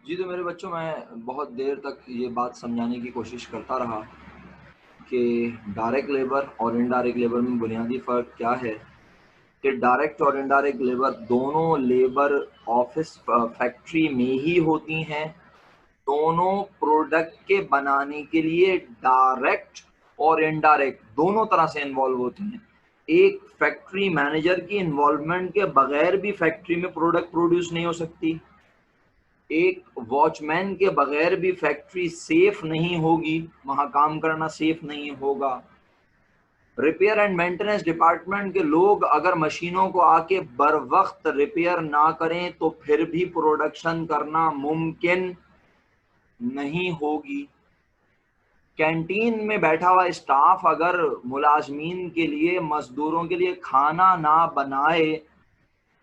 जी, तो मेरे बच्चों, मैं बहुत देर तक ये बात समझाने की कोशिश करता रहा कि डायरेक्ट लेबर और इनडायरेक्ट लेबर में बुनियादी फ़र्क क्या है। कि डायरेक्ट और इनडायरेक्ट लेबर दोनों लेबर ऑफिस फैक्ट्री में ही होती हैं। दोनों प्रोडक्ट के बनाने के लिए डायरेक्ट और इनडायरेक्ट दोनों तरह से इन्वॉल्व होती हैं। एक फैक्ट्री मैनेजर की इन्वॉल्वमेंट के बगैर भी फैक्ट्री में प्रोडक्ट प्रोड्यूस नहीं हो सकती। एक वॉचमैन के बगैर भी फैक्ट्री सेफ नहीं होगी, वहां काम करना सेफ नहीं होगा। रिपेयर एंड मेंटेनेंस डिपार्टमेंट के लोग अगर मशीनों को आके बर वक्त रिपेयर ना करें तो फिर भी प्रोडक्शन करना मुमकिन नहीं होगी। कैंटीन में बैठा हुआ स्टाफ अगर मुलाजमीन के लिए, मजदूरों के लिए खाना ना बनाए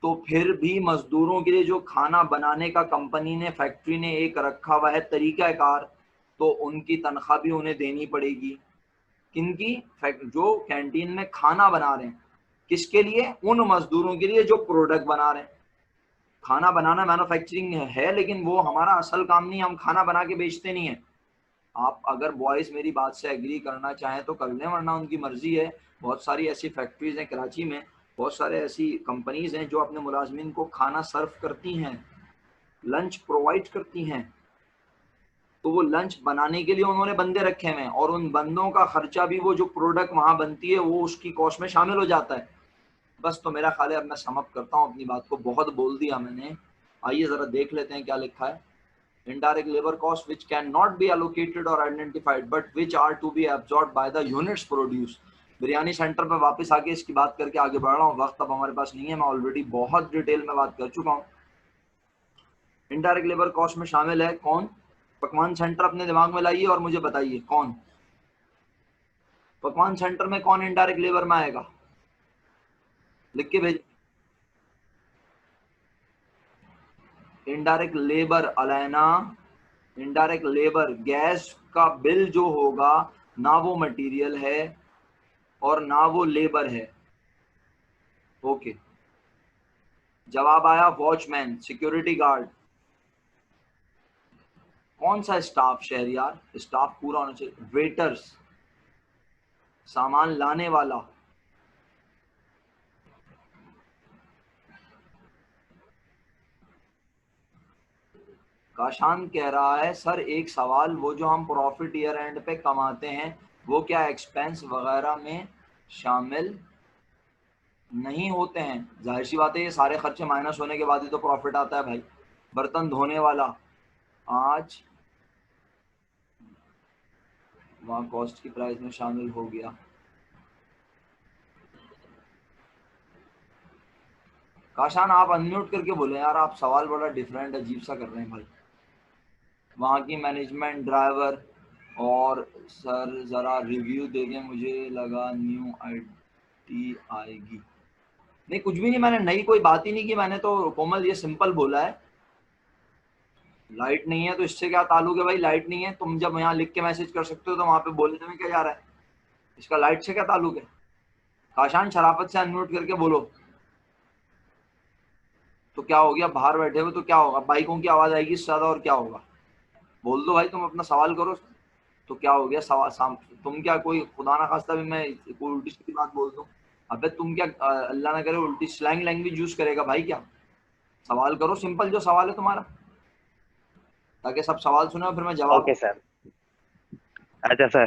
तो फिर भी मजदूरों के लिए जो खाना बनाने का कंपनी ने, फैक्ट्री ने एक रखा हुआ है तरीकाकार, तो उनकी तनख्वाह भी उन्हें देनी पड़ेगी। किनकी? जो कैंटीन में खाना बना रहे हैं। किसके लिए? उन मजदूरों के लिए जो प्रोडक्ट बना रहे हैं। खाना बनाना मैन्युफैक्चरिंग है, लेकिन वो हमारा असल काम नहीं, हम खाना बना के बेचते नहीं है। आप अगर बॉयज मेरी बात से एग्री करना चाहें तो कर लें, वरना उनकी मर्जी है। बहुत सारी ऐसी फैक्ट्रीज हैं कराची में, बहुत सारे ऐसी कंपनीज हैं जो अपने मुलाजमीन को खाना सर्व करती हैं, लंच प्रोवाइड करती हैं। तो वो लंच बनाने के लिए उन्होंने बंदे रखे हुए हैं, और उन बंदों का खर्चा भी, वो जो प्रोडक्ट वहां बनती है वो उसकी कॉस्ट में शामिल हो जाता है। बस, तो मेरा ख्याल है अब मैं सम अप करता हूँ अपनी बात को, बहुत बोल दिया मैंने। आइए जरा देख लेते हैं क्या लिखा है। Indirect labor costs which cannot be allocated or identified but which are to be absorbed by the units produced। Biryani centre पर वापस आके इसकी बात करके आगे बढ़ रहा हूँ, वक्त अब हमारे पास नहीं है, मैं ऑलरेडी बहुत डिटेल में बात कर चुका हूँ। इनडायरेक्ट लेबर कॉस्ट में शामिल है कौन? पकवान सेंटर अपने दिमाग में लाइए और मुझे बताइए कौन पकवान सेंटर में, कौन इनडायरेक्ट लेबर में आएगा? लिख के भेज। इनडायरेक्ट लेबर अलैना, इनडायरेक्ट लेबर गैस का बिल जो होगा, ना वो मटेरियल है और ना वो लेबर है। ओके, जवाब आया वॉचमैन, सिक्योरिटी गार्ड। कौन सा स्टाफ शहरियार? स्टाफ पूरा होना चाहिए। वेटर्स, सामान लाने वाला। काशान कह रहा है सर एक सवाल, वो जो हम प्रॉफिट ईयर एंड पे कमाते हैं वो क्या एक्सपेंस वगैरह में शामिल नहीं होते हैं? जाहिर सी बात है, ये सारे खर्चे माइनस होने के बाद ही तो प्रॉफिट आता है भाई। बर्तन धोने वाला आज वहाँ कॉस्ट की प्राइस में शामिल हो गया। काशान आप अनम्यूट करके बोले यार, आप सवाल बड़ा डिफरेंट अजीब सा कर रहे हैं भाई। वहाँ की मैनेजमेंट, ड्राइवर, और सर ज़रा रिव्यू देंगे, मुझे लगा न्यू आईटी आएगी। नहीं, कुछ भी नहीं, मैंने नई कोई बात ही नहीं की। मैंने तो कोमल ये सिंपल बोला है, लाइट नहीं है तो इससे क्या ताल्लुक है भाई? लाइट नहीं है, तुम जब यहाँ लिख के मैसेज कर सकते हो तो वहाँ पे बोलने में क्या जा रहा है? इसका लाइट से क्या ताल्लुक है? काशान शराफत से अनम्यूट करके बोलो। तो क्या हो गया, बाहर बैठे हो तो क्या होगा? बाइकों की आवाज़ आएगी इससे ज़्यादा, और क्या होगा? बोल दो भाई, तुम अपना सवाल करो। तो क्या हो गया सवाल? तुम क्या कोई खुदा ना खास्ता भी मैं कोई उल्टी सीधी बात बोल दूं? अबे तुम क्या अल्लाह ना करे उल्टी स्लैंग लैंग्वेज यूज करेगा भाई क्या? सवाल करो, सिंपल जो सवाल है तुम्हारा, ताकि सब सवाल सुने और फिर मैं जवाब ओके दूं। सर। अच्छा सर।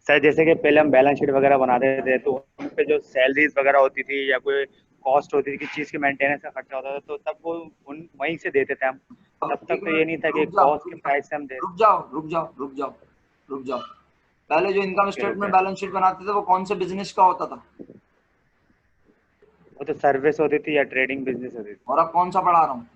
सर जैसे कि पहले हम बैलेंस शीट वगैरह बनाते थे तो उन पे जो सैलरीज वगैरह होती थी या कोई कॉस्ट होती थी कि चीज़ के मेंटेनेंस का खर्चा होता था तो तब वो उन वहीं से देते थे हम। अब तब तक एक तो ये मिनट, नहीं था कि रुक जाओ कॉस्ट रुक के जाओ प्राइस से हम दे। रुक जाओ रुक जाओ रुक जाओ रुक जाओ। पहले जो income okay statement okay. Balance sheet बनाते थे वो कौन से बिजनेस का होता था? वो तो सर्विस होती थी या ट्रेडिंग बिजनेस होती थी। और अब कौन सा पढ़ा रहा हूँ?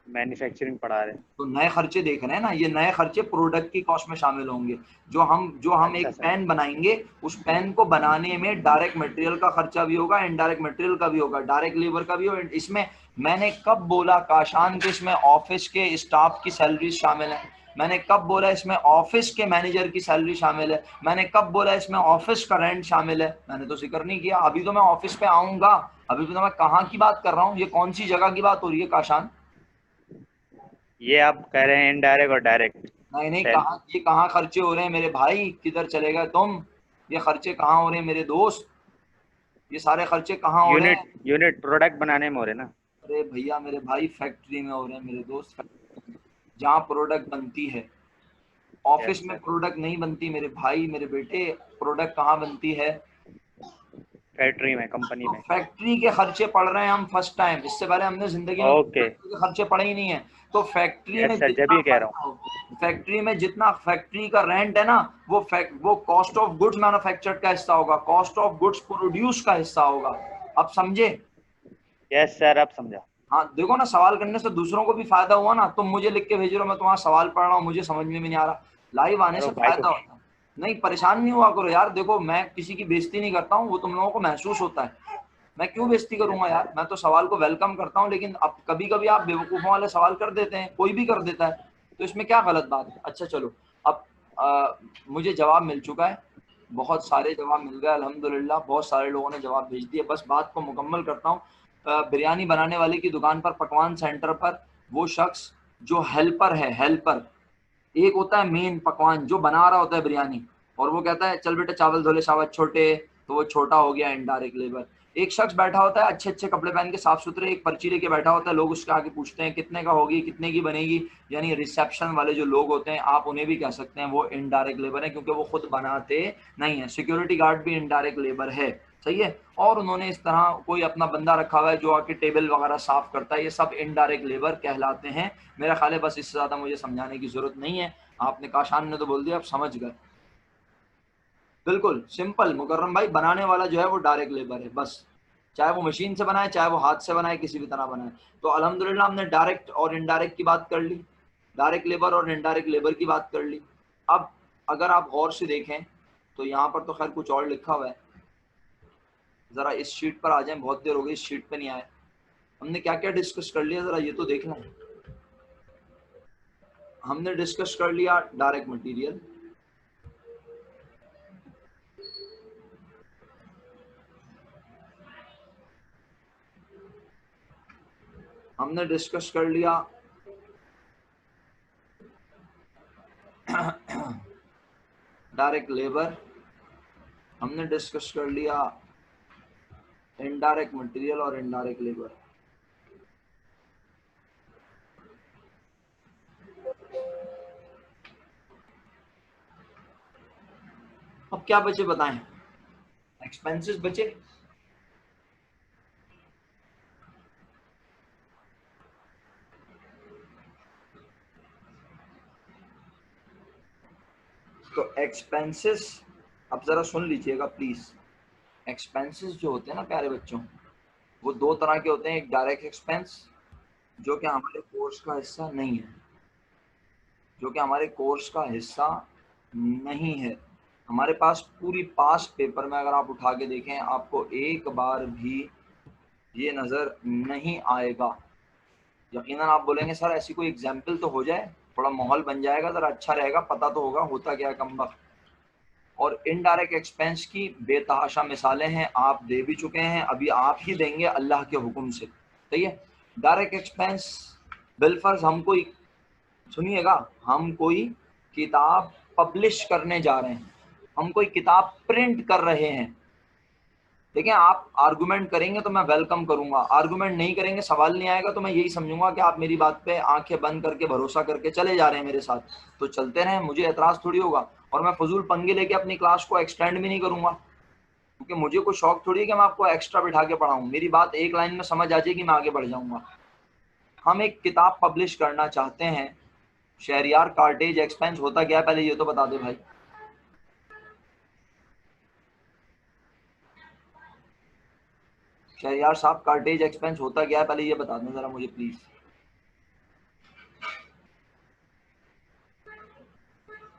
मैन्युफैक्चरिंग पढ़ा रहे हैं। तो नए खर्चे देख रहे हैं ना, ये नए खर्चे प्रोडक्ट की कॉस्ट में शामिल होंगे। जो हम अच्छा एक सर। पेन बनाएंगे, उस पेन को बनाने में डायरेक्ट मटेरियल का खर्चा भी होगा, इनडायरेक्ट मटेरियल का भी होगा, डायरेक्ट लेबर का भी होगा। इसमें मैंने कब बोला काशान के इसमें ऑफिस के स्टाफ की सैलरी शामिल है? मैंने कब बोला इसमें ऑफिस के मैनेजर की सैलरी शामिल है? मैंने कब बोला इसमें ऑफिस का रेंट शामिल है? मैंने तो जिक्र नहीं किया। अभी तो मैं ऑफिस पे आऊंगा, अभी तो मैं कहाँ की बात कर रहा हूँ, ये कौन सी जगह की बात हो रही है काशान? ये आप कह रहे हैं इनडायरेक्ट और डायरेक्ट नहीं नहीं, सेल। कहाँ ये कहाँ खर्चे हो रहे हैं मेरे भाई, किधर चले गए तुम? ये खर्चे कहाँ हो रहे हैं मेरे दोस्त? ये सारे खर्चे कहाँ हो रहे हैं? यूनिट यूनिट प्रोडक्ट बनाने में हो रहे ना। अरे भैया मेरे भाई, फैक्ट्री में हो रहे हैं मेरे दोस्त, जहाँ प्रोडक्ट बनती है। ऑफिस यस में सर। प्रोडक्ट नहीं बनती मेरे भाई मेरे बेटे। प्रोडक्ट कहाँ बनती है? फैक्ट्री में, कंपनी तो में। फैक्ट्री के खर्चे पड़ रहे हैं हम फर्स्ट टाइम, इससे पहले हमने जिंदगी में ओके। फैक्ट्री के खर्चे पड़े ही नहीं है। तो फैक्ट्री में यस सर, जब जितना ये कह रहा हूँ। खर्चा हो, फैक्ट्री में जितना फैक्ट्री का रेंट है ना, वो कॉस्ट ऑफ गुड्स मैन्युफैक्चर्ड का हिस्सा होगा, कॉस्ट ऑफ गुड्स प्रोड्यूस का हिस्सा होगा। अब समझे? यस सर, अब समझा। हाँ देखो ना, सवाल करने से दूसरों को भी फायदा हुआ ना। तुम मुझे लिख के भेज रहे हो, मैं तुम्हारा सवाल पढ़ रहा हूँ, मुझे समझ में भी नहीं आ रहा। लाइव आने अरे से भाई को। फायदा होता है। नहीं परेशान नहीं हुआ करो यार, देखो मैं किसी की बेइज्जती नहीं करता हूँ, वो तुम लोगों को महसूस होता है। मैं क्यों बेइज्जती यस करूंगा सर। यार, मैं तो सवाल को वेलकम करता हूँ, लेकिन अब कभी कभी आप बेवकूफों वाले सवाल कर देते हैं, कोई भी कर देता है, तो इसमें क्या गलत बात है? अच्छा चलो, अब मुझे जवाब मिल चुका है, बहुत सारे जवाब मिल गए अल्हम्दुलिल्लाह, बहुत सारे लोगों ने जवाब भेज दिए। बस बात को मुकम्मल करता हूँ। बिरयानी बनाने वाले की दुकान पर, पकवान सेंटर पर, वो शख्स जो हेल्पर है, हेल्पर, एक होता है मेन पकवान जो बना रहा होता है बिरयानी, और वो कहता है चल बेटा चावल धो ले शाबाश छोटे, तो वो छोटा हो गया, इनडायरेक्ट लेबर। एक शख्स बैठा होता है अच्छे अच्छे कपड़े पहन के, साफ सुथरे, एक पर्ची लेके बैठा होता है, लोग उसके आगे पूछते हैं कितने का होगी, कितने की बनेगी, यानी रिसेप्शन वाले जो लोग होते हैं, आप उन्हें भी कह सकते हैं वो इनडायरेक्ट लेबर है, क्योंकि वो खुद बनाते नहीं है। सिक्योरिटी गार्ड भी इनडायरेक्ट लेबर है, सही है। और उन्होंने इस तरह कोई अपना बंदा रखा हुआ है जो आके टेबल वगैरह साफ करता है, ये सब इनडायरेक्ट लेबर कहलाते हैं। मेरा ख्याल है बस इससे ज्यादा मुझे समझाने की जरूरत नहीं है, आपने काशान ने तो बोल दिया, आप समझ गए। बिल्कुल सिंपल मुकर्रम भाई, बनाने वाला जो है वो डायरेक्ट लेबर है बस, चाहे वो मशीन से बनाए, चाहे वो हाथ से बनाए, किसी भी तरह बनाए। तो अल्हम्दुलिल्लाह हमने डायरेक्ट और इनडायरेक्ट की बात कर ली, डायरेक्ट लेबर और इनडायरेक्ट लेबर की बात कर ली। अब अगर आप गौर से देखें तो यहाँ पर तो खैर कुछ और लिखा हुआ है, जरा इस शीट पर आ जाए, बहुत देर हो गई इस शीट पे नहीं आए। हमने क्या क्या डिस्कस कर लिया, जरा ये तो देख लें। हमने डिस्कस कर लिया डायरेक्ट मटेरियल, हमने डिस्कस कर लिया डायरेक्ट लेबर, हमने डिस्कस कर लिया इनडायरेक्ट मटेरियल और इनडायरेक्ट लेबर। अब क्या बचे बताएं? एक्सपेंसेस बचे। तो एक्सपेंसेस, अब जरा सुन लीजिएगा प्लीज। एक्सपेंसेस जो होते हैं ना प्यारे बच्चों, वो दो तरह के होते हैं। एक डायरेक्ट एक्सपेंस जो कि हमारे कोर्स का हिस्सा नहीं है, जो कि हमारे कोर्स का हिस्सा नहीं है। हमारे पास पूरी पास पेपर में अगर आप उठा के देखें, आपको एक बार भी ये नज़र नहीं आएगा। यकीनन आप बोलेंगे सर ऐसी कोई एग्जाम्पल तो हो जाए, थोड़ा माहौल बन जाएगा, जरा अच्छा रहेगा, पता तो होगा होता क्या है कमबख्त। और इनडायरेक्ट एक्सपेंस की बेतहाशा मिसालें हैं, आप दे भी चुके हैं, अभी आप ही देंगे अल्लाह के हुक्म से, सही है। डायरेक्ट एक्सपेंस, बिलफर्ज हम कोई, सुनिएगा, हम कोई किताब पब्लिश करने जा रहे हैं, हम कोई किताब प्रिंट कर रहे हैं। देखिए आप आर्गुमेंट करेंगे तो मैं वेलकम करूंगा, आर्गुमेंट नहीं करेंगे, सवाल नहीं आएगा, तो मैं यही समझूंगा कि आप मेरी बात पे आंखें बंद करके भरोसा करके चले जा रहे हैं मेरे साथ, तो चलते रहें, मुझे एतराज थोड़ी होगा। और मैं फजूल पंगे लेके अपनी क्लास को एक्सटेंड भी नहीं करूंगा, क्योंकि मुझे कोई शौक थोड़ी है कि मैं आपको एक्स्ट्रा बिठा के पढ़ाऊँ, मेरी बात एक लाइन में समझ आ जाएगी, मैं आगे बढ़ जाऊंगा। हम एक किताब पब्लिश करना चाहते हैं, शहरियार कार्टेज एक्सपेंस होता क्या है पहले ये तो बता दे भाई। शहरियार साहब कार्टेज एक्सपेंस होता क्या है पहले ये बता दें जरा मुझे प्लीज।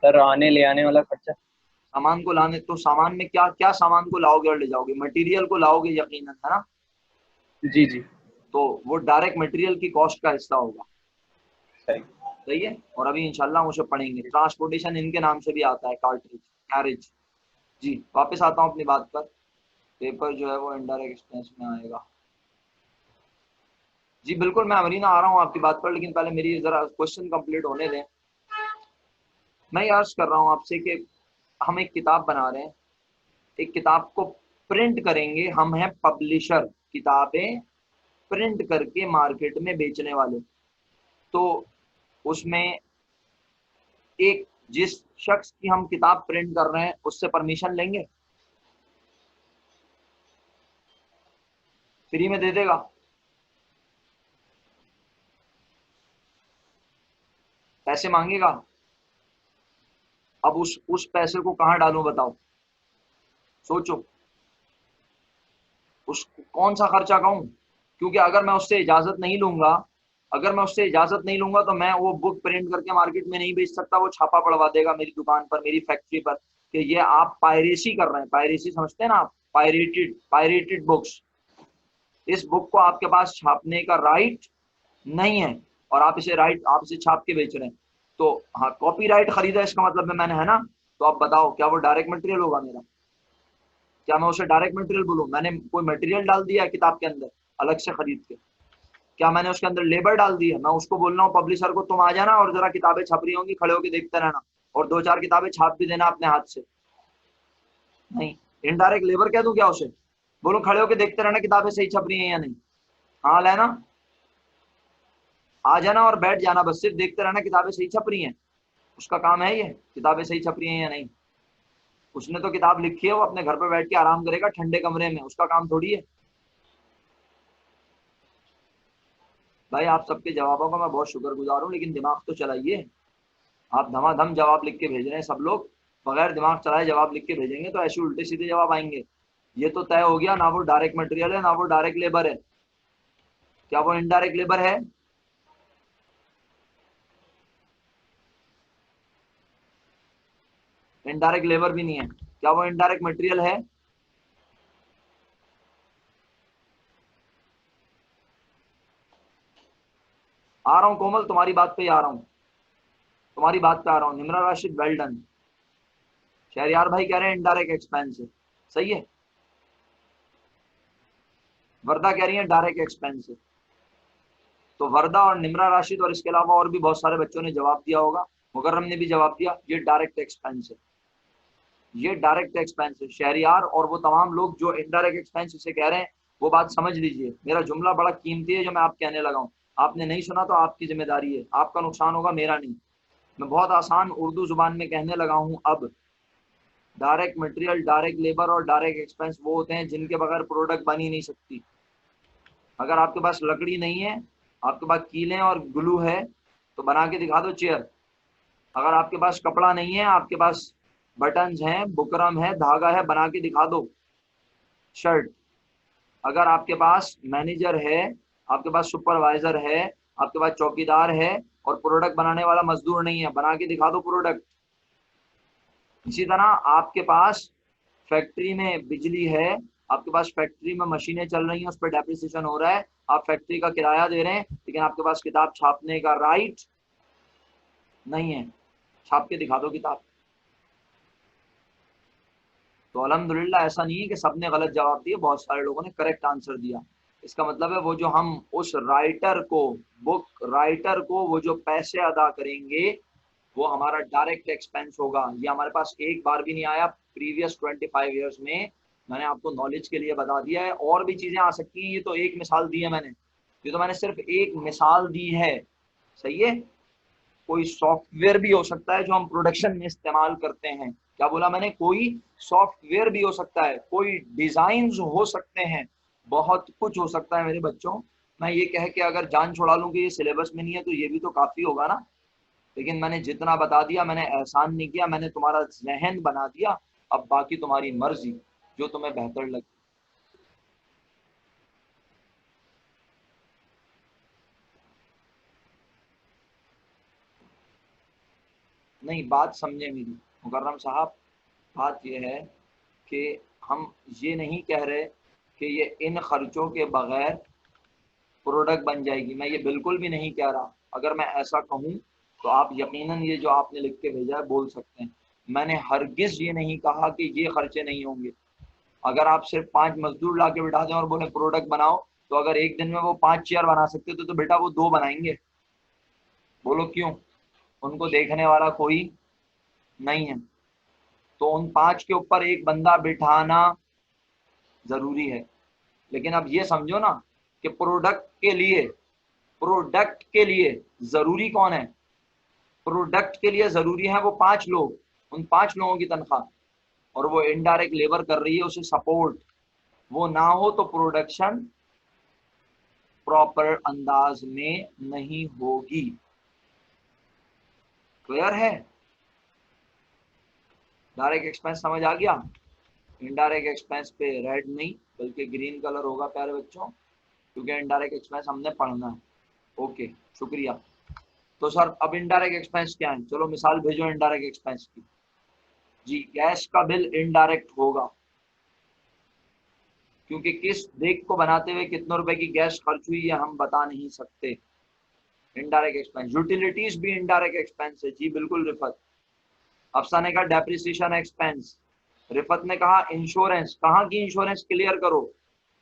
सर आने ले आने वाला खर्चा। सामान को लाने, तो सामान में क्या क्या सामान को लाओगे और ले जाओगे? मटेरियल को लाओगे यकीनन, है ना? जी जी। तो वो डायरेक्ट मटेरियल की कॉस्ट का हिस्सा होगा, सही। सही है। और अभी इंशाल्लाह उसे पढ़ेंगे। ट्रांसपोर्टेशन इनके नाम से भी आता है, कार्टेज, कैरेज। जी वापस आता हूँ अपनी बात पर। पेपर जो है वो इनडायरेक्ट एक्सपेंस में आएगा। जी बिल्कुल, मैं अमरीना आ रहा हूँ आपकी बात पर, लेकिन पहले मेरी जरा क्वेश्चन कंप्लीट होने दें। मैं ये अर्ज कर रहा हूँ आपसे कि हम एक किताब बना रहे हैं, एक किताब को प्रिंट करेंगे, हम हैं पब्लिशर, किताबें प्रिंट करके मार्केट में बेचने वाले। तो उसमें एक जिस शख्स की हम किताब प्रिंट कर रहे हैं उससे परमिशन लेंगे, फ्री में दे देगा? पैसे मांगेगा? अब उस पैसे को कहाँ डालूं बताओ, सोचो। उस कौन सा खर्चा कहूँ? क्योंकि अगर मैं उससे इजाजत नहीं लूंगा, अगर मैं उससे इजाजत नहीं लूंगा तो मैं वो बुक प्रिंट करके मार्केट में नहीं बेच सकता। वो छापा पड़वा देगा मेरी दुकान पर, मेरी फैक्ट्री पर, कि ये आप पायरेसी कर रहे हैं। पायरेसी समझते हैं ना आप? Pirated books. इस बुक को आपके पास छापने का राइट नहीं है और आप इसे छाप के बेच रहे हैं। तो हाँ, कॉपीराइट खरीदा इसका मतलब है मैंने, है ना? तो आप बताओ, क्या वो डायरेक्ट मटेरियल होगा मेरा? क्या मैं उसे डायरेक्ट मटेरियल बोलूँ? मैंने कोई मटेरियल डाल दिया है किताब के अंदर अलग से खरीद के? क्या मैंने उसके अंदर लेबर डाल दी है? मैं उसको बोल रहा हूँ पब्लिशर को, तुम आ जाना और जरा किताबें छप रही होंगी, खड़े होकर देखते रहना और 2-4 किताबें छाप भी देना अपने हाथ से। नहीं, इनडायरेक्ट लेबर कह दूं क्या उसे? बोलो खड़े होकर देखते रहना किताबें सही छप रही हैं या नहीं। हाँ लेना, आ जाना और बैठ जाना, बस सिर्फ देखते रहना किताबें सही छप रही हैं। उसका काम है ये, किताबें सही छप रही हैं या नहीं। उसने तो किताब लिखी है, वो अपने घर पर बैठ के आराम करेगा ठंडे कमरे में, उसका काम थोड़ी है। भाई आप सबके जवाबों का मैं बहुत शुक्रगुजार हूँ, लेकिन दिमाग तो चलाइए। आप धमाधम जवाब लिख के भेज रहे हैं, सब लोग बगैर दिमाग चलाए जवाब लिख के भेजेंगे तो ऐसे उल्टे सीधे जवाब आएंगे। ये तो तय हो गया, ना वो डायरेक्ट मटेरियल है ना वो डायरेक्ट लेबर है। क्या वो इनडायरेक्ट लेबर है? इनडायरेक्ट लेबर भी नहीं है। क्या वो इनडायरेक्ट मटेरियल है? आ रहा हूँ कोमल, तुम्हारी बात पे ही आ रहा हूँ, तुम्हारी बात पे आ रहा हूँ। Nimra Rashid, well done. शहरियार भाई कह रहे हैं इनडायरेक्ट एक्सपेंस है, सही है। वर्दा कह रही है डायरेक्ट एक्सपेंस है। तो वर्दा और निम्रा राशिद और इसके अलावा और भी बहुत सारे बच्चों ने जवाब दिया होगा। मुकर्रम ने भी जवाब दिया, ये डायरेक्ट एक्सपेंस है, ये डायरेक्ट एक्सपेंस है। शहरियार और वो तमाम लोग जो इनडायरेक्ट एक्सपेंस इसे कह रहे हैं, वो बात समझ लीजिए। मेरा जुमला बड़ा कीमती है जो मैं आप कहने लगा हूँ। आपने नहीं सुना तो आपकी जिम्मेदारी है, आपका नुकसान होगा, मेरा नहीं। मैं बहुत आसान उर्दू जुबान में कहने लगा हूँ अब। डायरेक्ट मटेरियल, डायरेक्ट लेबर और डायरेक्ट एक्सपेंस वो होते हैं जिनके बगैर प्रोडक्ट बन ही नहीं सकती। अगर आपके पास लकड़ी नहीं है, आपके पास कीलें और ग्लू है, तो बना के दिखा दो चेयर। अगर आपके पास कपड़ा नहीं है, आपके पास बटन्स हैं, बुकरम है, धागा है, बना के दिखा दो शर्ट। अगर आपके पास मैनेजर है, आपके पास सुपरवाइजर है, आपके पास चौकीदार है और प्रोडक्ट बनाने वाला मजदूर नहीं है, बना के दिखा दो प्रोडक्ट। इसी तरह आपके पास फैक्ट्री में बिजली है, आपके पास फैक्ट्री में मशीनें चल रही हैं, उस पर डेप्रिसिएशन हो रहा है, आप फैक्ट्री का किराया दे रहे हैं, लेकिन आपके पास किताब छापने का राइट नहीं है। छाप के दिखा दो किताब। तो अल्हम्दुलिल्लाह ऐसा नहीं है कि सबने गलत जवाब दिए, बहुत सारे लोगों ने करेक्ट आंसर दिया। इसका मतलब है वो जो हम उस राइटर को, बुक राइटर को वो जो पैसे अदा करेंगे वो हमारा डायरेक्ट एक्सपेंस होगा। ये हमारे पास एक बार भी नहीं आया प्रीवियस 25 ईयर्स में। मैंने आपको नॉलेज के लिए बता दिया है, और भी चीजें आ सकती हैं, ये तो एक मिसाल दी है मैंने, ये तो मैंने सिर्फ एक मिसाल दी है, सही है। कोई सॉफ्टवेयर भी हो सकता है जो हम प्रोडक्शन में इस्तेमाल करते हैं। क्या बोला मैंने? कोई सॉफ्टवेयर भी हो सकता है, कोई डिजाइन हो सकते हैं, बहुत कुछ हो सकता है मेरे बच्चों। मैं ये कह के अगर जान छुड़ा लूं कि ये सिलेबस में नहीं है तो ये भी तो काफी होगा ना। लेकिन मैंने जितना बता दिया, मैंने एहसान नहीं किया, मैंने तुम्हारा जहन बना दिया। अब बाकी तुम्हारी मर्जी, जो तुम्हें बेहतर लगे। नहीं, बात समझे मेरी मुकर्रम साहब। बात यह है कि हम ये नहीं कह रहे कि ये इन खर्चों के बगैर प्रोडक्ट बन जाएगी, मैं ये बिल्कुल भी नहीं कह रहा। अगर मैं ऐसा कहूँ तो आप यकीनन ये जो आपने लिख के भेजा है बोल सकते हैं। मैंने हरगिज ये नहीं कहा कि ये खर्चे नहीं होंगे। अगर आप सिर्फ 5 मजदूर ला के बिठा दें और बोले प्रोडक्ट बनाओ, तो अगर एक दिन में वो 5 चेयर बना सकते थे तो बेटा वो 2 बनाएंगे। बोलो क्यों? उनको देखने वाला कोई नहीं है, तो उन 5 के ऊपर एक बंदा बिठाना जरूरी है। लेकिन अब ये समझो ना कि प्रोडक्ट के लिए जरूरी कौन है? प्रोडक्ट के लिए जरूरी है वो 5 लोग, उन 5 लोगों की तनख्वाह, और वो इनडायरेक्ट लेबर कर रही है उसे सपोर्ट। वो ना हो तो प्रोडक्शन प्रॉपर अंदाज में नहीं होगी। क्लियर है? डायरेक्ट एक्सपेंस समझ आ गया? इनडायरेक्ट एक्सपेंस पे रेड नहीं बल्कि ग्रीन कलर होगा प्यारे बच्चों, क्योंकि इनडायरेक्ट एक्सपेंस हमने पढ़ना है। ओके, शुक्रिया। तो सर अब इनडायरेक्ट एक्सपेंस क्या है? चलो मिसाल भेजो इनडायरेक्ट एक्सपेंस की। जी, गैस का बिल इनडायरेक्ट होगा, क्योंकि किस देख को बनाते हुए कितने रुपए की गैस खर्च हुई है हम बता नहीं सकते। Indirect expense. यूटिलिटीज भी इनडायरेक्ट एक्सपेंस है। जी बिल्कुल रिफत। अफसा ने कहा डेप्रिसिएशन एक्सपेंस, रिफत ने कहा इंश्योरेंस। कहाँ की इंश्योरेंस क्लियर करो?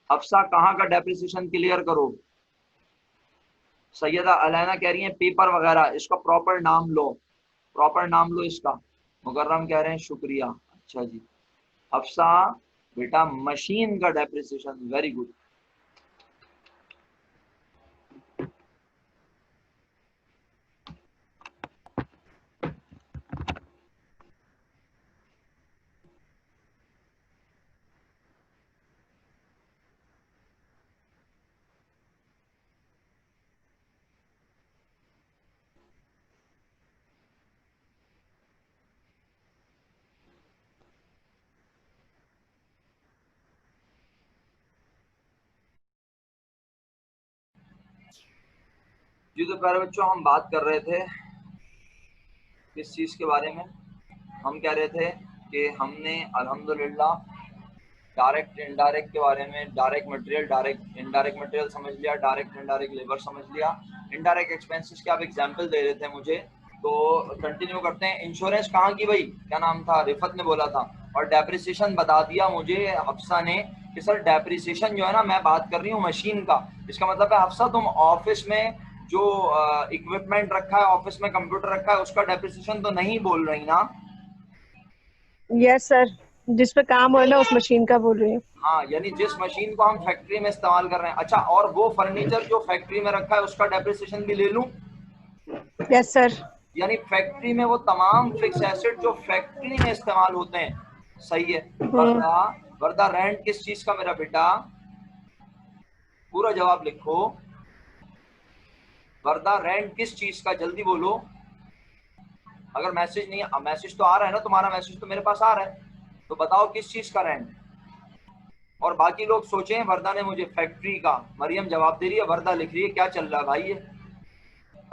अफसा कहाँ का डेप्रिसिएशन क्लियर करो? सैयदा अलैना कह रही है पेपर वगैरह, इसका प्रॉपर नाम लो, प्रॉपर नाम लो इसका। मुकर्रम कह रहे हैं शुक्रिया। अच्छा जी। अफसा बेटा मशीन का डेप्रिसिएशन, वेरी गुड। जी तो प्यारे बच्चों हम बात कर रहे थे किस चीज़ के बारे में? हम कह रहे थे कि हमने अल्हम्दुलिल्लाह डायरेक्ट इनडायरेक्ट के बारे में, direct material, direct indirect material समझ लिया, डायरेक्ट इनडायरेक्ट लेबर समझ लिया। इनडायरेक्ट एक्सपेंसेस के आप एग्जांपल दे रहे थे मुझे, तो कंटिन्यू करते हैं। इंश्योरेंस कहाँ की भाई? क्या नाम था? रिफत ने बोला था। और डेप्रिसिएशन बता दिया मुझे हफ्सा ने कि सर डेप्रिसिएशन जो है ना, मैं बात कर रही हूँ मशीन का। इसका मतलब है हफ्सा तुम ऑफिस में जो इक्विपमेंट रखा है, ऑफिस में कंप्यूटर रखा है, उसका डेप्रिसिएशन तो नहीं बोल रही ना? यस सर, जिस पे काम हो ना उस मशीन का बोल रही हूँ। हाँ, यानी जिस मशीन को हम फैक्ट्री में इस्तेमाल कर रहे हैं। अच्छा, और वो फर्नीचर जो फैक्ट्री में रखा है उसका डेप्रिसिएशन भी ले लूं? Yes sir. यानी फैक्ट्री में वो तमाम फिक्स एसेट जो फैक्ट्री में इस्तेमाल होते हैं। सही है। वर्दा वर्दा रेंट किस चीज का मेरा बेटा? पूरा जवाब लिखो। वर्दा रेंट किस चीज का? जल्दी बोलो। अगर मैसेज नहीं, मैसेज तो आ रहा है ना, तुम्हारा मैसेज तो मेरे पास आ रहा है, तो बताओ किस चीज का रेंट? और बाकी लोग सोचें। वर्दा ने मुझे फैक्ट्री का, मरियम जवाब दे रही है, वर्दा लिख रही है क्या चल रहा है भाई ये?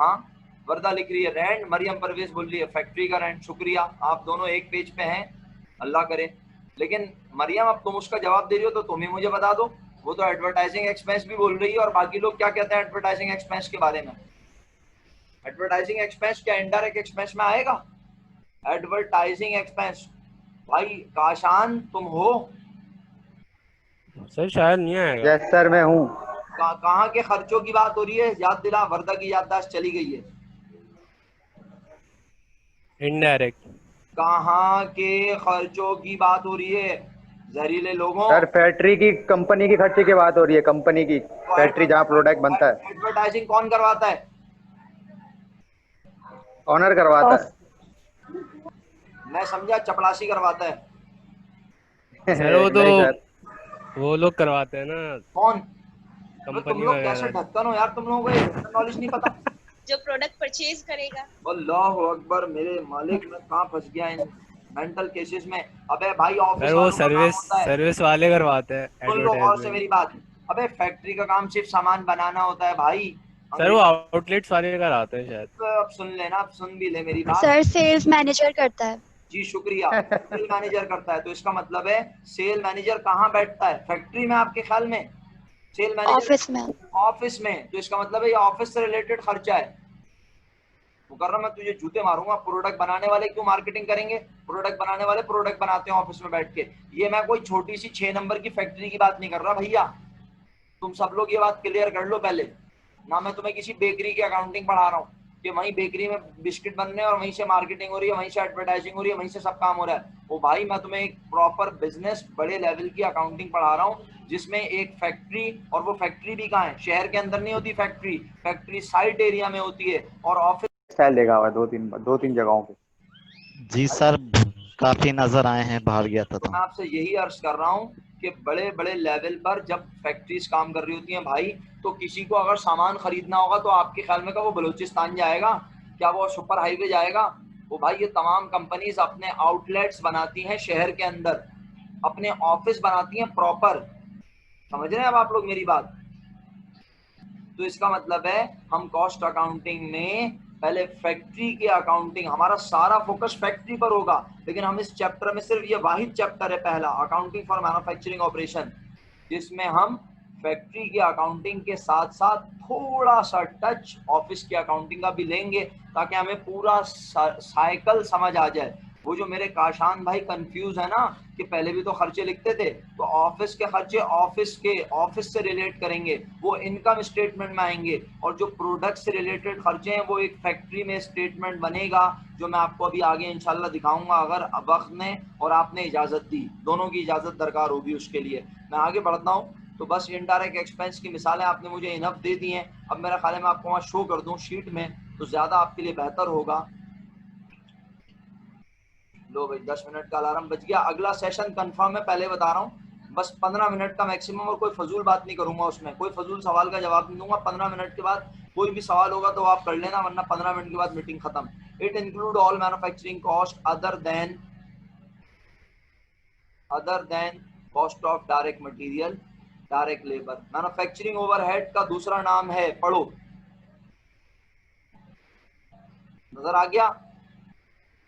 हाँ, वर्दा लिख रही है रेंट, मरियम परवेज बोल रही है फैक्ट्री का रेंट। शुक्रिया, आप दोनों एक पेज पे हैं, अल्लाह करे। लेकिन मरियम अब तुम उसका जवाब दे रही हो तो तुम ही मुझे बता दो। वो तो एडवर्टाइजिंग एक्सपेंस भी बोल रही है, और बाकी लोग क्या कहते हैं एडवर्टाइजिंग एक्सपेंस के बारे में? एडवर्टाइजिंग एक्सपेंस क्या इनडायरेक्ट एक्सपेंस में आएगा? एडवर्टाइजिंग एक्सपेंस, भाई काशान तुम हो? सर शायद नहीं आएगा। यस सर मैं हूँ। कहाँ के खर्चों की बात हो रही है? याद दिला, वर्दा की याददाश्त चली गई है। इनडायरेक्ट। कहाँ के खर्चों की बात हो रही है जहरीले लोगों? सर फैक्ट्री की, कंपनी की खर्चे की बात हो रही है, कंपनी की फैक्ट्री जहाँ प्रोडक्ट बनता है। एडवर्टाइजिंग कौन करवाता है? ऑनर करवाता है। मैं समझा चपरासी करवाता है। सर वो तो नहीं सर। वो लोग करवाते हैं ना, कौन? तुम कंपनी लोग कैसे वगैरह। ढक्कन हो यार, तुम लोगों को ये नॉलेज नहीं पता? जो प्रोडक्ट परचेज करेगा। अल्लाह अकबर, मेरे मालिक, मैं कहाँ फंस गया इन मेंटल केसेस में। अबे भाई ऑफिस सर वो वालों का काम होता है। सर्विस वाले करवाते हैं सुन लो गौर से एडवर्टाइजमेंट। मेरी बात। अबे फैक्ट्री का काम सिर्फ सामान बनाना होता है भाई। सर वो आउटलेट्स वाले कराते हैं शायद। अब सुन लेना, अब सुन भी ले मेरी बात। सर सेल्स मैनेजर करता है। जी शुक्रिया। सेल मैनेजर करता है, तो इसका मतलब है सेल मैनेजर कहाँ बैठता है? फैक्ट्री में आपके ख्याल में? सेल मैनेजर ऑफिस में। ऑफिस में, तो इसका मतलब है ये ऑफिस से रिलेटेड खर्चा है। मुकर्रम मैं तुझे जूते मारूंगा। प्रोडक्ट बनाने वाले क्यों मार्केटिंग करेंगे? प्रोडक्ट बनाने वाले प्रोडक्ट बनाते हैं ऑफिस में बैठ के। ये मैं कोई छोटी सी 6 नंबर की फैक्ट्री की बात नहीं कर रहा भैया। तुम सब लोग ये बात क्लियर कर लो पहले। ना मैं तुम्हें किसी बेकरी की अकाउंटिंग पढ़ा रहा हूँ कि वहीं बेकरी में बिस्किट बन रहे हैं और वहीं से मार्केटिंग हो रही है, वहीं से एडवर्टाइजिंग हो रही है, वहीं से सब काम हो रहा है। वो भाई मैं तुम्हें एक प्रॉपर बिजनेस बड़े लेवल की अकाउंटिंग पढ़ा रहा हूँ, जिसमें एक फैक्ट्री, और वो फैक्ट्री भी कहाँ है, शहर के अंदर नहीं होती फैक्ट्री, फैक्ट्री साइट एरिया में होती है, और ऑफिस स्टाइल देखा हुआ है दो तीन जगहों पे। जी सर, काफी नजर आए हैं, बाहर गया था तो मैं आपसे यही अर्ज कर रहा हूँ कि बड़े बड़े लेवल पर जब फैक्ट्रीज काम कर रही होती हैं भाई, तो किसी को अगर सामान खरीदना होगा तो आपके ख्याल में क्या वो बलूचिस्तान जाएगा, क्या वो सुपर हाईवे जाएगा? वो भाई ये तमाम कंपनीज अपने आउटलेट्स बनाती हैं शहर के अंदर, अपने ऑफिस बनाती हैं प्रॉपर। समझ रहे हैं अब आप लोग मेरी बात? तो इसका मतलब है हम कॉस्ट अकाउंटिंग में पहले फैक्ट्री की अकाउंटिंग, हमारा सारा फोकस फैक्ट्री पर होगा, लेकिन हम इस चैप्टर में सिर्फ ये वाहिद चैप्टर है पहला, अकाउंटिंग फॉर मैन्युफैक्चरिंग ऑपरेशन, जिसमें हम फैक्ट्री की अकाउंटिंग के साथ साथ थोड़ा सा टच ऑफिस की अकाउंटिंग का भी लेंगे, ताकि हमें पूरा साइकिल समझ आ जाए। वो जो मेरे काशान भाई कंफ्यूज है ना कि पहले भी तो खर्चे लिखते थे, तो ऑफिस के खर्चे ऑफिस से रिलेट करेंगे, वो इनकम स्टेटमेंट में आएंगे, और जो प्रोडक्ट से रिलेटेड खर्चे हैं वो एक फैक्ट्री में स्टेटमेंट बनेगा, जो मैं आपको अभी आगे इंशाल्लाह दिखाऊंगा, अगर वक्त ने और आपने इजाज़त दी, दोनों की इजाज़त दरकार होगी उसके लिए। मैं आगे बढ़ता हूँ। तो बस इनडायरेक्ट एक्सपेंस की मिसालें आपने मुझे इनफ दे दी हैं, अब मेरा ख्याल है मैं आपको वहाँ शो कर दूँ शीट में, तो ज़्यादा आपके लिए बेहतर होगा। लो भाई 10 मिनट का अलार्म बज गया। अगला सेशन कंफर्म है, पहले बता रहा हूँ, बस 15 मिनट का मैक्सिमम, और कोई फजूल बात नहीं करूंगा उसमें, कोई फजूल सवाल का जवाब नहीं दूंगा। 15 मिनट के बाद कोई भी सवाल होगा तो आप कर लेना, वरना 15 मिनट के बाद मीटिंग खत्म। It include all manufacturing cost other than cost of direct material, direct labour. Manufacturing overhead का दूसरा नाम है, पढ़ो, नजर आ गया?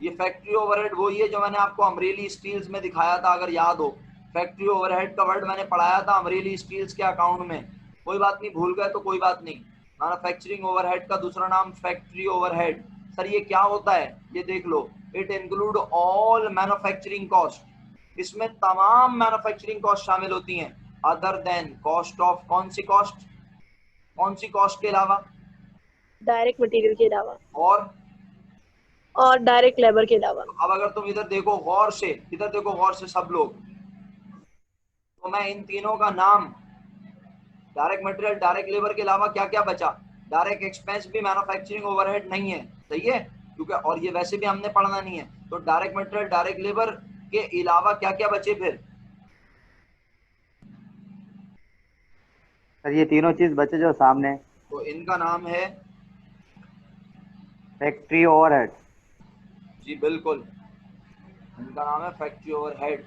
ये फैक्ट्री ओवरहेड वही है जो मैंने आपको अमरेली स्टील्स में दिखाया था, अगर याद हो। फैक्ट्री ओवरहेड का वर्ड मैंने पढ़ाया था अमरेली स्टील्स के अकाउंट में, कोई बात नहीं, भूल गए तो कोई बात नहीं। मैन्युफैक्चरिंग ओवरहेड का दूसरा नाम फैक्ट्री ओवरहेड। सर ये क्या होता है, ये देख लो, it include all manufacturing cost, इसमें तमाम मैन्युफैक्चरिंग कॉस्ट शामिल होती हैं, अदर देन कॉस्ट ऑफ, कौन सी कॉस्ट के अलावा? डायरेक्ट मटेरियल के अलावा और डायरेक्ट लेबर के अलावा। अब अगर तुम इधर देखो गौर से, इधर देखो गौर से सब लोग, तो मैं इन तीनों का नाम, डायरेक्ट मटेरियल, डायरेक्ट लेबर के अलावा क्या क्या बचा? डायरेक्ट एक्सपेंस भी मैन्युफैक्चरिंग ओवरहेड नहीं है, सही है, क्योंकि और ये वैसे भी हमने पढ़ना नहीं है। तो डायरेक्ट मटेरियल, डायरेक्ट लेबर के अलावा क्या क्या बचे फिर? सर ये तीनों चीज बचे जो सामने, तो इनका नाम है फैक्ट्री ओवरहेड। जी बिल्कुल, इनका नाम है factory overhead.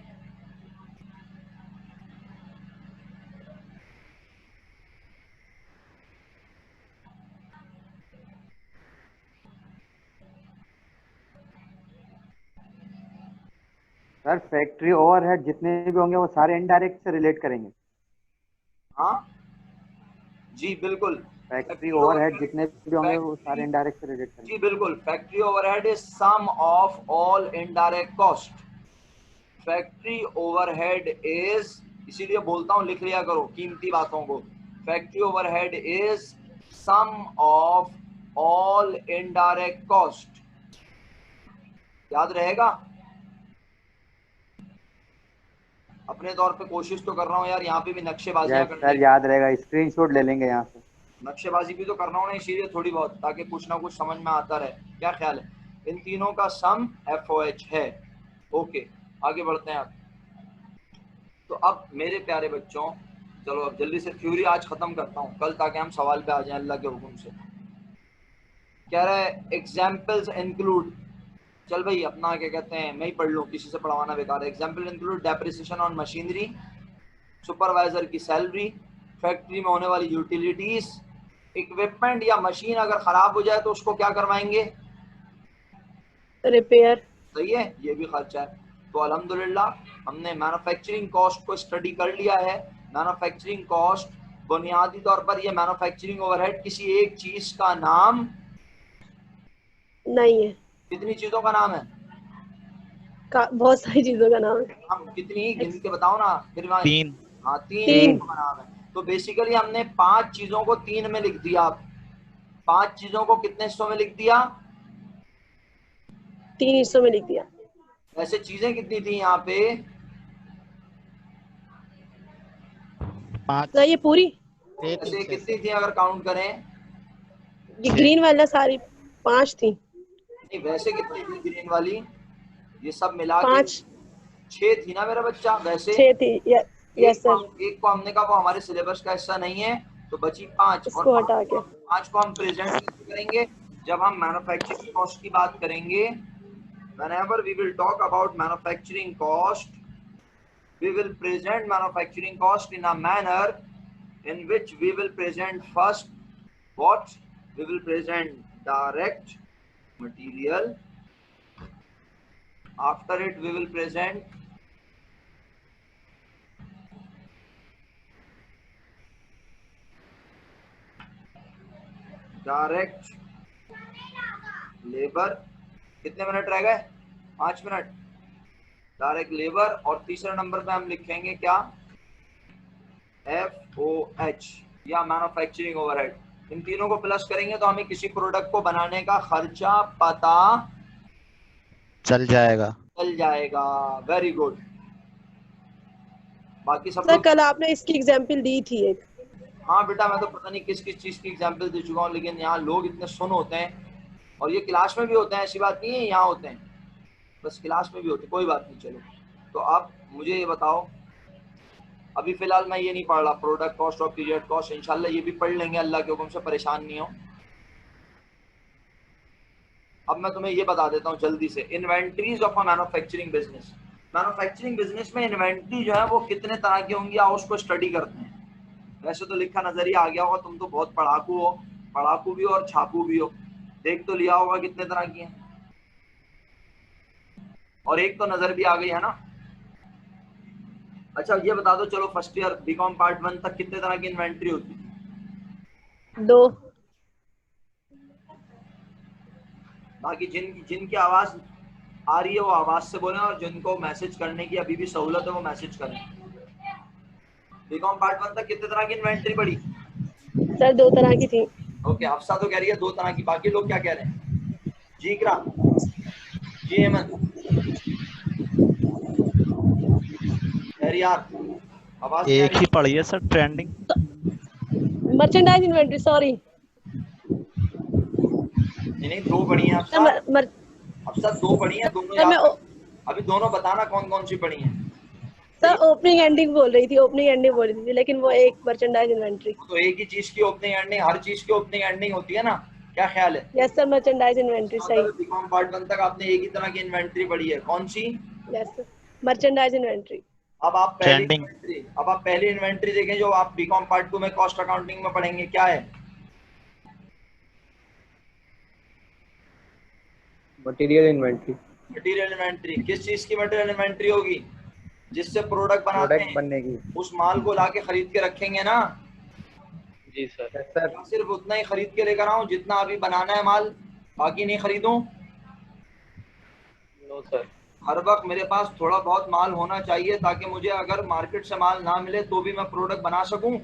Sir factory overhead जितने भी होंगे वो सारे इनडायरेक्ट से रिलेट करेंगे। हाँ जी बिल्कुल, फैक्ट्री ओवरहेड जितने भी होंगे वो सारे इनडायरेक्ट से रिलेट करेंगे। जी बिल्कुल, factory overhead is sum of all indirect cost. Factory overhead is, इसीलिए बोलता हूँ लिख लिया करो कीमती बातों को, factory overhead is sum of all indirect cost. याद रहेगा? अपने तौर पे कोशिश तो कर रहा हूँ यार, यहाँ पे भी नक्शेबाजियां करने सर याद रहेगा, स्क्रीनशॉट ले लेंगे यहाँ से। नक्शेबाजी भी तो करना होना, इसीलिए थोड़ी बहुत, ताकि कुछ ना कुछ समझ में आता रहे। क्या ख्याल है? इन तीनों का सम FOH है। ओके आगे बढ़ते हैं आप। तो अब मेरे प्यारे बच्चों, चलो अब जल्दी से थ्योरी आज खत्म करता हूँ कल, ताकि हम सवाल पे आ जाएं अल्लाह के हुक्म से। कह रहा है एग्जाम्पल्स इंक्लूड, चल भाई अपना क्या कहते हैं, मैं ही पढ़ लूँ, किसी से पढ़वाना बेकार है। Example include depreciation on machinery, supervisor की सैलरी, फैक्ट्री में होने वाली यूटिलिटीज, इक्विपमेंट या मशीन अगर खराब हो जाए तो उसको क्या करवाएंगे? रिपेयर। सही है, ये भी खर्चा है। तो अल्हम्दुलिल्लाह हमने मैन्युफैक्चरिंग कॉस्ट को स्टडी कर लिया है। मैन्युफैक्चरिंग कॉस्ट बुनियादी तौर पर, ये मैन्युफैक्चरिंग ओवरहेड किसी एक चीज का नाम नहीं है, कितनी चीजों का नाम है? बहुत सारी चीजों का नाम है। हम कितनी गिन के बताओ ना फिर। 3। हाँ 3 तीन। चीजों का नाम है। तो बेसिकली हमने 5 चीजों को 3 में लिख दिया। 5 चीजों को कितने हिस्सों में लिख दिया? 3 हिस्सों में लिख दिया। वैसे चीजें कितनी थी यहाँ पे? 5 सर ये पूरी, वैसे कितनी थी अगर काउंट करें? ये ग्रीन वाला सारी 5 थी। नहीं, वैसे कितनी थी ग्रीन वाली? ये सब मिला के 5 6 थी ना मेरा बच्चा। वैसे 6 थी। Yes sir. एक को हमने कहा वो हमारे सिलेबस का हिस्सा नहीं है, तो बची 5। और इसको हटा के 5 को हम प्रेजेंट करेंगे जब हम मैन्युफैक्चरिंग कॉस्ट की बात करेंगे। Whenever we will talk about manufacturing cost, we will present manufacturing cost in a manner in which we will present first what? We will present direct material. After it we will present direct labour. कितने minute रह गए? 5 minute. Direct labour. और तीसरे number पे हम लिखेंगे क्या? FOH या मैन्युफैक्चरिंग ओवरहेड। इन तीनों को प्लस करेंगे तो हमें किसी प्रोडक्ट को बनाने का खर्चा पता चल जाएगा। Very good. बाकी सब सर लोग? कल आपने इसकी एग्जांपल दी थी एक। हाँ बेटा, मैं तो पता नहीं किस किस चीज की एग्जांपल दे चुका हूँ, लेकिन यहाँ लोग इतने सुन होते हैं, और ये क्लास में भी होते हैं, ऐसी बात नहीं है यहाँ होते हैं, बस क्लास में भी होते हैं, कोई बात नहीं। चलो, तो अब मुझे ये बताओ, अभी फिलहाल मैं ये नहीं पढ़ रहा प्रोडक्ट कॉस्ट और पीरियड कॉस्ट, इंशाल्लाह ये भी पढ़ लेंगे, अल्लाह के हुक्म से, परेशान नहीं हो। अब मैं तुम्हें ये बता देता हूँ जल्दी से, inventories of a manufacturing business. Manufacturing business में इन्वेंट्री जो है वो कितने तरह की होंगी, आओ उसको स्टडी करते हैं। वैसे तो लिखा नजरिया आ गया होगा, तुम तो बहुत पढ़ाकू हो, पढ़ाकू भी हो और छापू भी हो, देख तो लिया होगा कितने तरह की हैं, और एक तो नजर भी आ गई है ना। अच्छा ये बता दो, चलो फर्स्ट ईयर बीकॉम पार्ट 1 तक कितने तरह की इन्वेंट्री होती है? 2। बाकी जिनकी आवाज आ रही है वो आवाज से बोलें, और जिनको मैसेज करने की अभी भी सहूलत है वो मैसेज करें। बीकॉम पार्ट 1 तक कितने तरह की इन्वेंट्री पड़ी? सर 2 तरह की थी। ओके, हफ्सा तो कह रही है 2 तरह की, बाकी लोग क्या कह रहे हैं? जी इकरा, जी हेमंत, खैर यार आवाज नहीं आ एक ही पढ़ी है sir trending. Merchandise inventory, sorry. नहीं 2 पढ़ी हैं हफ्सा, हफ्सा 2 पढ़ी हैं, दोनों याद। अभी दोनों बताना कौन कौन सी पढ़ी हैं। सर ओपनिंग एंडिंग बोल रही थी, ओपनिंग एंडिंग बोल रही थी, लेकिन वो एक मर्चेंडाइज इन्वेंट्री। तो एक ही चीज की ओपनिंग एंडिंग, हर चीज की ओपनिंग एंडिंग होती है ना, क्या ख्याल है? यस सर, मर्चेंडाइज इन्वेंट्री सही। बीकॉम पार्ट 1 तक आपने एक ही तरह की इन्वेंट्री पढ़ी है, कौन सी? Yes sir, merchandise inventory. अब आप पहली इन्वेंट्री देखें जो आप बीकॉम पार्ट 2 में कॉस्ट अकाउंटिंग में पढ़ेंगे, क्या है? Material inventory. Material inventory. किस चीज की मटेरियल इन्वेंट्री होगी? जिससे प्रोडक्ट बनाते हैं, बनने की। उस माल को लाके खरीद के रखेंगे ना। जी सर। सर सिर्फ उतना ही खरीद के लेकर आऊं जितना अभी बनाना है माल, बाकी नहीं खरीदूं? No sir. हर वक्त मेरे पास थोड़ा बहुत माल होना चाहिए ताकि मुझे अगर मार्केट से माल ना मिले तो भी मैं प्रोडक्ट बना सकूं।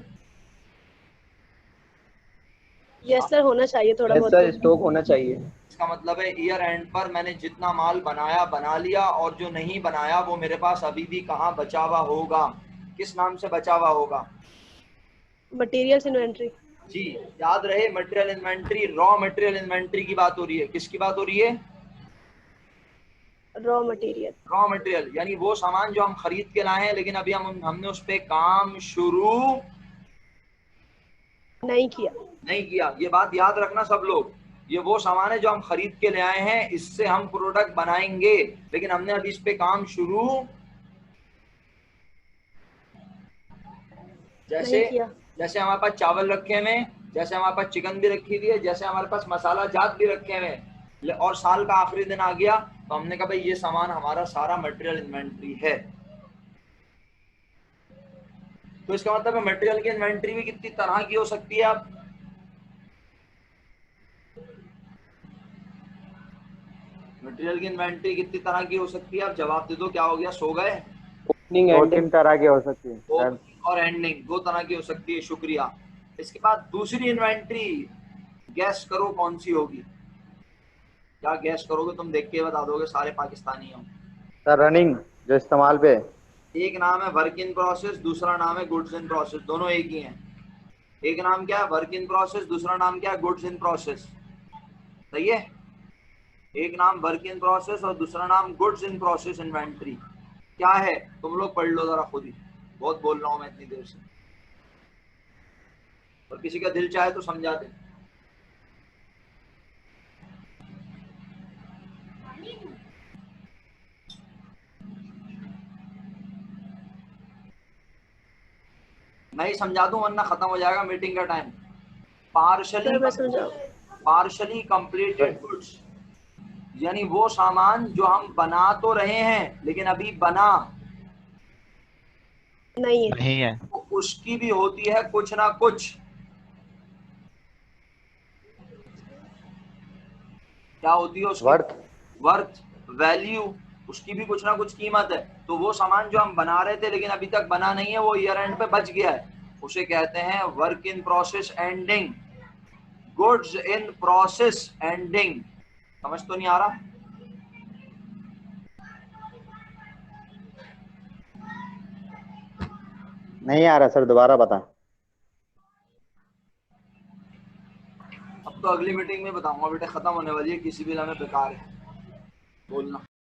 यस सर, होना चाहिए थोड़ा बहुत। सर स्टॉक होना चाहिए। इसका मतलब है ईयर एंड पर मैंने जितना माल बनाया बना लिया, और जो नहीं बनाया वो मेरे पास अभी भी कहाँ बचा हुआ होगा, किस नाम से बचा हुआ होगा? Materials inventory. जी याद रहे, material inventory, raw material inventory की बात हो रही है। किसकी बात हो रही है? Raw material. रॉ मटेरियल यानी वो सामान जो हम खरीद के लाए हैं लेकिन अभी हमने उस पे काम शुरू नहीं किया। ये बात याद रखना सब लोग। ये वो सामान है जो हम खरीद के ले आए हैं, इससे हम प्रोडक्ट बनाएंगे, लेकिन हमने अभी इस पे काम शुरू जैसे हमारे पास चावल रखे हुए, जैसे हमारे पास चिकन भी रखी हुई है, जैसे हमारे पास मसाला जात भी रखे हुए, और साल का आखिरी दिन आ गया तो हमने कहा भाई ये सामान हमारा सारा मटेरियल इन्वेंट्री है। तो इसका मतलब है मटेरियल की इन्वेंट्री भी कितनी तरह की हो सकती है। अब मटेरियल की इन्वेंट्री कितनी तरह की हो सकती है? आप जवाब दे दो, क्या हो गया, सो गए? ओपनिंग एंडिंग तरह की हो सकती है। और एंडिंग, दो तरह की हो सकती है। शुक्रिया। इसके बाद दूसरी इन्वेंट्री गैस करो कौन सी होगी? क्या गैस करोगे तुम? देख के बता दोगे, सारे पाकिस्तानी हो। सर रनिंग जो इस्तेमाल पे। एक नाम है वर्क इन प्रोसेस, दूसरा नाम है गुड्स इन प्रोसेस, दोनों एक ही हैं। एक नाम क्या है? वर्क इन प्रोसेस, दूसरा नाम क्या है? Goods in process. सही है? एक नाम वर्क इन प्रोसेस और दूसरा नाम गुड्स इन प्रोसेस इन्वेंट्री। क्या है? तुम लोग पढ़ लो जरा खुद ही, बहुत बोल रहा हूं मैं इतनी देर से, और किसी का दिल चाहे तो समझा दे। मैं ही समझा दूं वरना खत्म हो जाएगा मीटिंग का टाइम। सर मैं समझाऊँ। पार्शली कंप्लीटेड गुड्स यानी वो सामान जो हम बना तो रहे हैं लेकिन अभी बना नहीं है। नहीं है। तो उसकी भी होती है कुछ ना कुछ। क्या होती है उसकी? वर्थ, वैल्यू, उसकी भी कुछ ना कुछ कीमत है। तो वो सामान जो हम बना रहे थे लेकिन अभी तक बना नहीं है, वो ईयर एंड पे बच गया है, उसे कहते हैं work in process ending, goods in process ending. समझ तो नहीं आ रहा? नहीं आ रहा सर, दोबारा बता। अब तो अगली मीटिंग में बताऊंगा बेटा, खत्म होने वाली है, किसी भी लम्हे बेकार है बोलना।